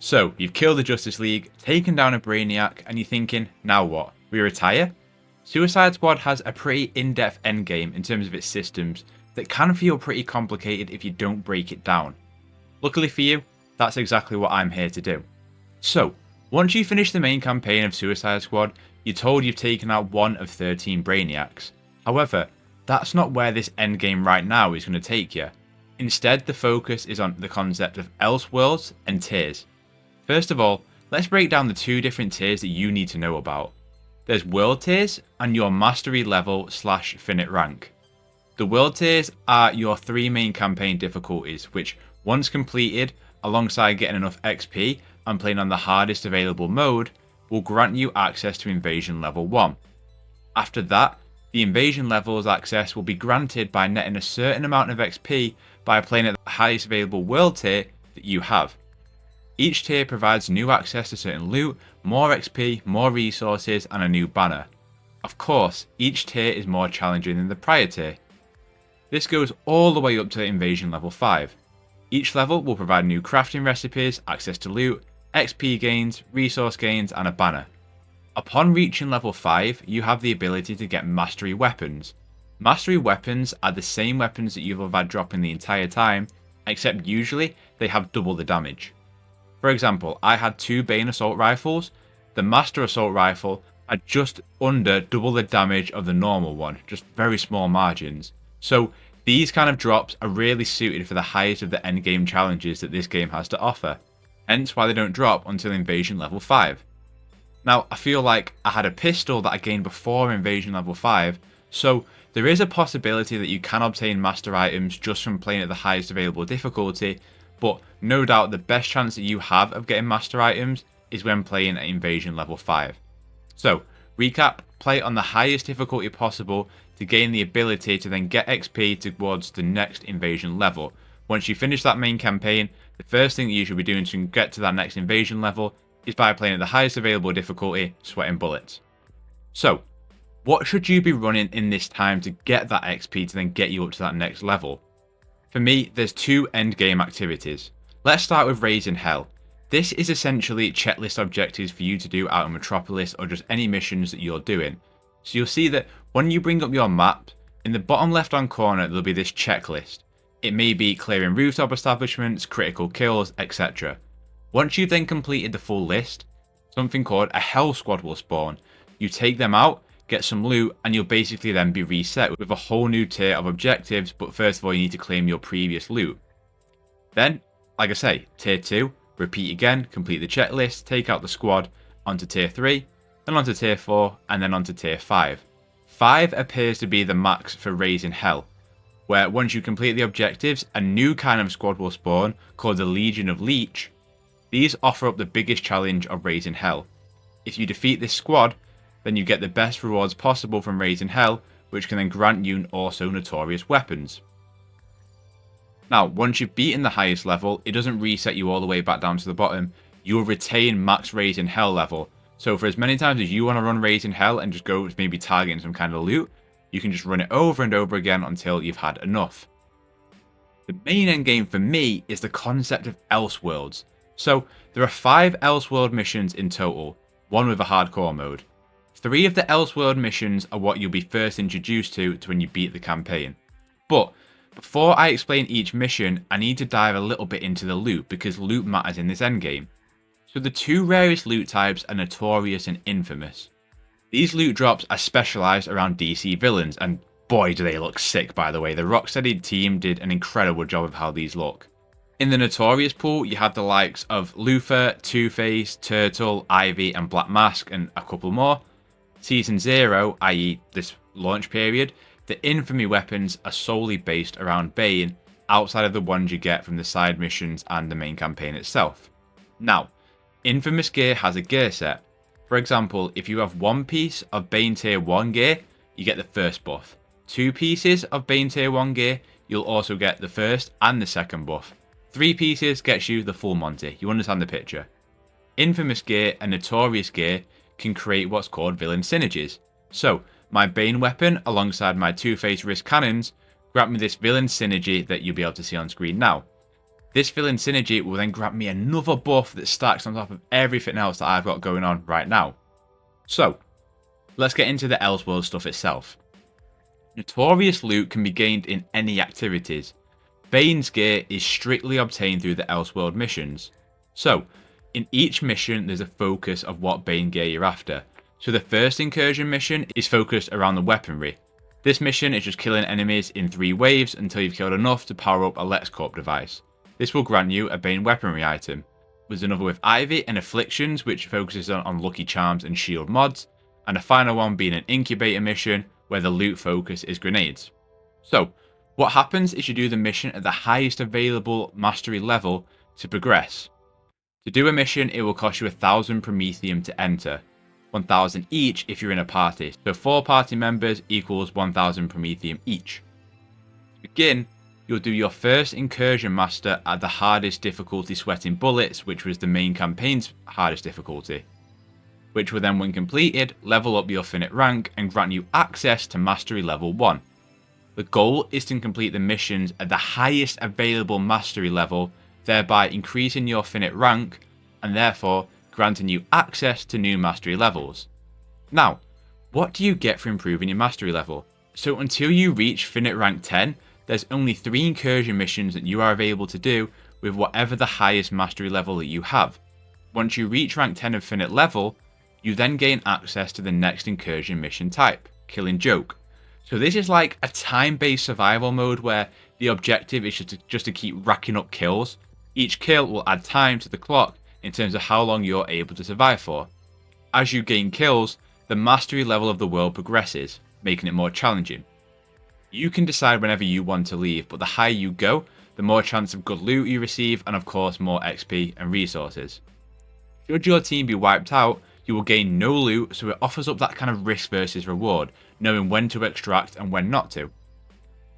So, you've killed the Justice League, taken down a Brainiac, and you're thinking, now what? We retire? Suicide Squad has a pretty in-depth endgame in terms of its systems that can feel pretty complicated if you don't break it down. Luckily for you, that's exactly what I'm here to do. So, once you finish the main campaign of Suicide Squad, you're told you've taken out one of 13 Brainiacs. However, that's not where this endgame right now is going to take you. Instead, the focus is on the concept of Elseworlds and tiers. First of all, let's break down the two different tiers that you need to know about. There's world tiers and your mastery level / finite rank. The world tiers are your three main campaign difficulties, which once completed, alongside getting enough XP and playing on the hardest available mode, will grant you access to Invasion Level 1. After that, the Invasion Levels access will be granted by netting a certain amount of XP by playing at the highest available world tier that you have. Each tier provides new access to certain loot, more XP, more resources, and a new banner. Of course, each tier is more challenging than the prior tier. This goes all the way up to Invasion Level 5. Each level will provide new crafting recipes, access to loot, XP gains, resource gains, and a banner. Upon reaching level 5, you have the ability to get Mastery Weapons. Mastery Weapons are the same weapons that you've had dropping the entire time, except usually they have double the damage. For example, I had two Bane Assault Rifles. The Master Assault Rifle had just under double the damage of the normal one, just very small margins. So these kind of drops are really suited for the highest of the endgame challenges that this game has to offer, hence why they don't drop until Invasion Level 5. Now, I feel like I had a pistol that I gained before Invasion Level 5, so there is a possibility that you can obtain master items just from playing at the highest available difficulty, but no doubt the best chance that you have of getting master items is when playing at Invasion Level 5. So, recap, play on the highest difficulty possible to gain the ability to then get XP towards the next invasion level. Once you finish that main campaign, the first thing that you should be doing to get to that next invasion level is by playing at the highest available difficulty, sweating bullets. So, what should you be running in this time to get that XP to then get you up to that next level? For me, there's two endgame activities. Let's start with Raising Hell. This is essentially checklist objectives for you to do out in Metropolis or just any missions that you're doing. So you'll see that when you bring up your map, in the bottom left hand corner there'll be this checklist. It may be clearing rooftop establishments, critical kills, etc. Once you've then completed the full list, something called a Hell Squad will spawn. You take them out, get some loot, and you'll basically then be reset with a whole new tier of objectives, but first of all you need to claim your previous loot. Then, like I say, tier 2, repeat again, complete the checklist, take out the squad, onto tier 3, then onto tier 4, and then onto tier 5. 5 appears to be the max for Raising Hell, where once you complete the objectives, a new kind of squad will spawn called the Legion of Leech. These offer up the biggest challenge of Raising Hell. If you defeat this squad, then you get the best rewards possible from Raising Hell, which can then grant you also notorious weapons. Now, once you've beaten the highest level, it doesn't reset you all the way back down to the bottom. You'll retain max Raising Hell level. So for as many times as you want to run Raising Hell and just go maybe targeting some kind of loot, you can just run it over and over again until you've had enough. The main endgame for me is the concept of Elseworlds. So there are 5 Elseworld missions in total, one with a hardcore mode. 3 of the Elseworld missions are what you'll be first introduced to when you beat the campaign. But before I explain each mission, I need to dive a little bit into the loot because loot matters in this endgame. So the 2 rarest loot types are Notorious and Infamous. These loot drops are specialised around DC villains, and boy do they look sick by the way. The Rocksteady team did an incredible job of how these look. In the Notorious pool, you have the likes of Luthor, Two-Face, Turtle, Ivy and Black Mask and a couple more. Season 0, i.e. this launch period, the infamy weapons are solely based around Bane, outside of the ones you get from the side missions and the main campaign itself. Now, Infamous gear has a gear set. For example, if you have 1 piece of Bane tier 1 gear, you get the first buff. 2 pieces of Bane tier 1 gear, you'll also get the first and the second buff. 3 pieces gets you the full Monty. You understand the picture. Infamous gear and Notorious gear can create what's called villain synergies. So, my Bane weapon alongside my Two-Face wrist cannons grant me this villain synergy that you'll be able to see on screen now. This villain synergy will then grant me another buff that stacks on top of everything else that I've got going on right now. So, let's get into the Elseworld stuff itself. Notorious loot can be gained in any activities. Bane's gear is strictly obtained through the Elseworld missions. So, in each mission there's a focus of what Bane gear you're after. So the first incursion mission is focused around the weaponry. This mission is just killing enemies in 3 waves until you've killed enough to power up a LexCorp device. This will grant you a Bane weaponry item. There's another with Ivy and Afflictions, which focuses on Lucky Charms and shield mods, and a final one being an incubator mission where the loot focus is grenades. So, what happens is you do the mission at the highest available mastery level to progress. To do a mission, it will cost you 1000 Promethium to enter, 1000 each if you're in a party, so 4 party members equals 1000 Promethium each. To begin, you'll do your first incursion master at the hardest difficulty Sweating Bullets, which was the main campaign's hardest difficulty, which will then, when completed, level up your Finite rank and grant you access to mastery level 1. The goal is to complete the missions at the highest available mastery level, thereby increasing your Finite rank and therefore granting you access to new mastery levels. Now, what do you get for improving your mastery level? So until you reach Finite rank 10, there's only 3 incursion missions that you are able to do with whatever the highest mastery level that you have. Once you reach rank 10 of Finite level, you then gain access to the next incursion mission type, Killing Joke. So this is like a time-based survival mode where the objective is just to keep racking up kills. Each kill will add time to the clock in terms of how long you're able to survive for. As you gain kills, the mastery level of the world progresses, making it more challenging. You can decide whenever you want to leave, but the higher you go, the more chance of good loot you receive, and of course more XP and resources. Should your team be wiped out, you will gain no loot, so it offers up that kind of risk versus reward, knowing when to extract and when not to.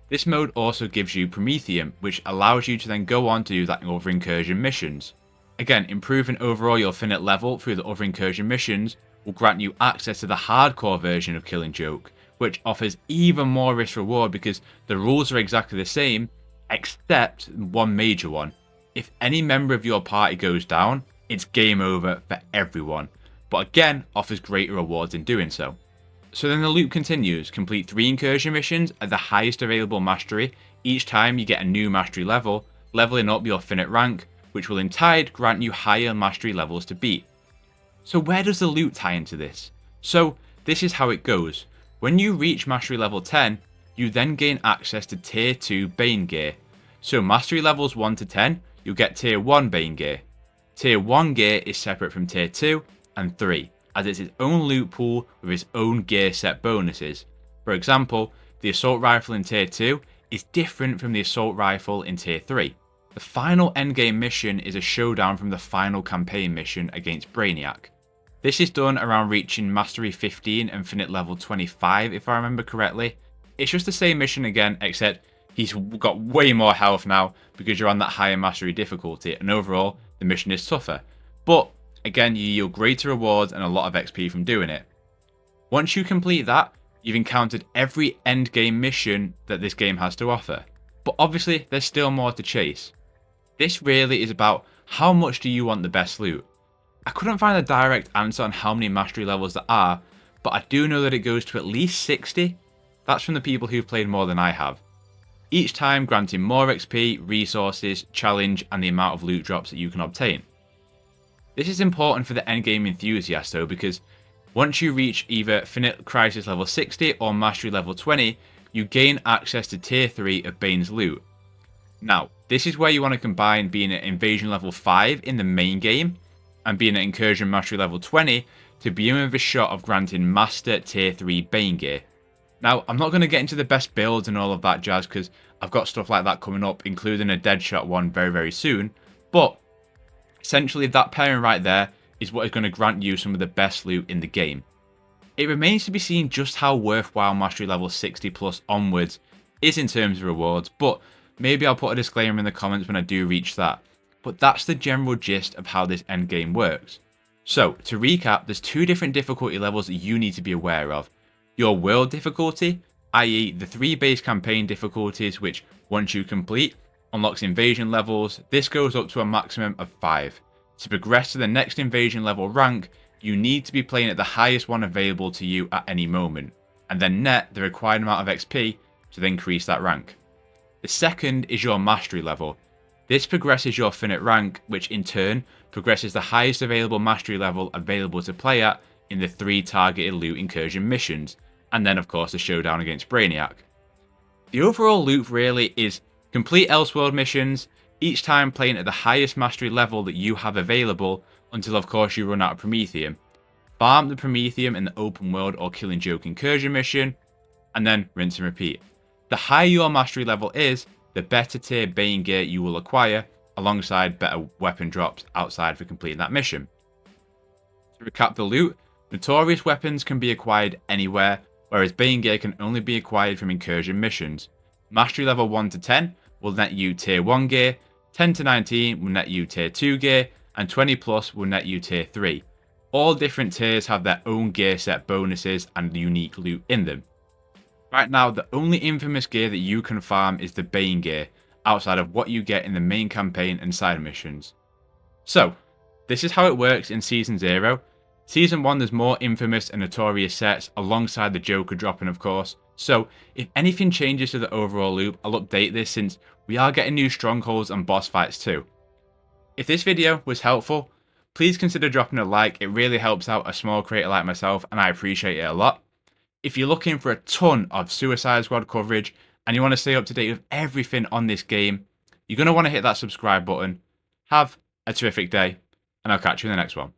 This mode also gives you Promethium, which allows you to then go on to do that in other incursion missions. Again, improving overall your Finite level through the other incursion missions will grant you access to the hardcore version of Killing Joke, which offers even more risk reward because the rules are exactly the same, except one major one. If any member of your party goes down, it's game over for everyone, but again offers greater rewards in doing so. So then the loop continues. Complete 3 incursion missions at the highest available mastery. Each time you get a new mastery level, leveling up your Finite rank, which will in tide grant you higher mastery levels to beat. So where does the loot tie into this? So this is how it goes. When you reach mastery level 10, you then gain access to tier 2 Bane gear. So mastery levels 1 to 10, you'll get tier 1 Bane gear. Tier 1 gear is separate from tier 2 and 3, as it's its own loot pool with its own gear set bonuses. For example, the assault rifle in tier 2 is different from the assault rifle in tier 3. The final endgame mission is a showdown from the final campaign mission against Brainiac. This is done around reaching mastery 15 and Finite level 25 if I remember correctly. It's just the same mission again, except he's got way more health now because you're on that higher mastery difficulty, and overall the mission is tougher. But again, you yield greater rewards and a lot of XP from doing it. Once you complete that, you've encountered every endgame mission that this game has to offer. But obviously, there's still more to chase. This really is about how much do you want the best loot. I couldn't find a direct answer on how many mastery levels there are, but I do know that it goes to at least 60. That's from the people who've played more than I have. Each time granting more XP, resources, challenge, and the amount of loot drops that you can obtain. This is important for the endgame enthusiast though, because once you reach either Finite Crisis level 60 or Mastery level 20, you gain access to tier 3 of Bane's loot. Now, this is where you want to combine being at Invasion level 5 in the main game and being at Incursion Mastery level 20 to be in with a shot of granting Master tier 3 Bane gear. Now, I'm not going to get into the best builds and all of that jazz because I've got stuff like that coming up, including a Deadshot one very soon, but essentially that pairing right there is what is going to grant you some of the best loot in the game. It remains to be seen just how worthwhile Mastery level 60 plus onwards is in terms of rewards, but maybe I'll put a disclaimer in the comments when I do reach that. But that's the general gist of how this endgame works. So, to recap, there's 2 different difficulty levels that you need to be aware of. Your world difficulty, i.e. the 3 base campaign difficulties which, once you complete, unlocks invasion levels. This goes up to a maximum of 5. To progress to the next invasion level rank, you need to be playing at the highest one available to you at any moment, and then net the required amount of XP to increase that rank. The second is your mastery level. This progresses your finite rank, which in turn progresses the highest available mastery level available to play at in the 3 targeted loot incursion missions, and then of course the showdown against Brainiac. The overall loop really is complete Elseworld missions, each time playing at the highest mastery level that you have available until of course you run out of Promethium. Farm the Promethium in the open world or Killing Joke incursion mission, and then rinse and repeat. The higher your mastery level is, the better tier Bane gear you will acquire, alongside better weapon drops outside for completing that mission. To recap the loot, Notorious weapons can be acquired anywhere, whereas Bane gear can only be acquired from incursion missions. Mastery level 1 to 10 will net you tier 1 gear, 10 to 19 will net you tier 2 gear, and 20 plus will net you tier 3. All different tiers have their own gear set bonuses and unique loot in them. Right now, the only infamous gear that you can farm is the Bane gear, outside of what you get in the main campaign and side missions. So, this is how it works in Season 0. Season 1 there's more infamous and notorious sets, alongside the Joker dropping of course, so if anything changes to the overall loop, I'll update this since we are getting new strongholds and boss fights too. If this video was helpful, please consider dropping a like, it really helps out a small creator like myself and I appreciate it a lot. If you're looking for a ton of Suicide Squad coverage and you want to stay up to date with everything on this game, you're going to want to hit that subscribe button. Have a terrific day, and I'll catch you in the next one.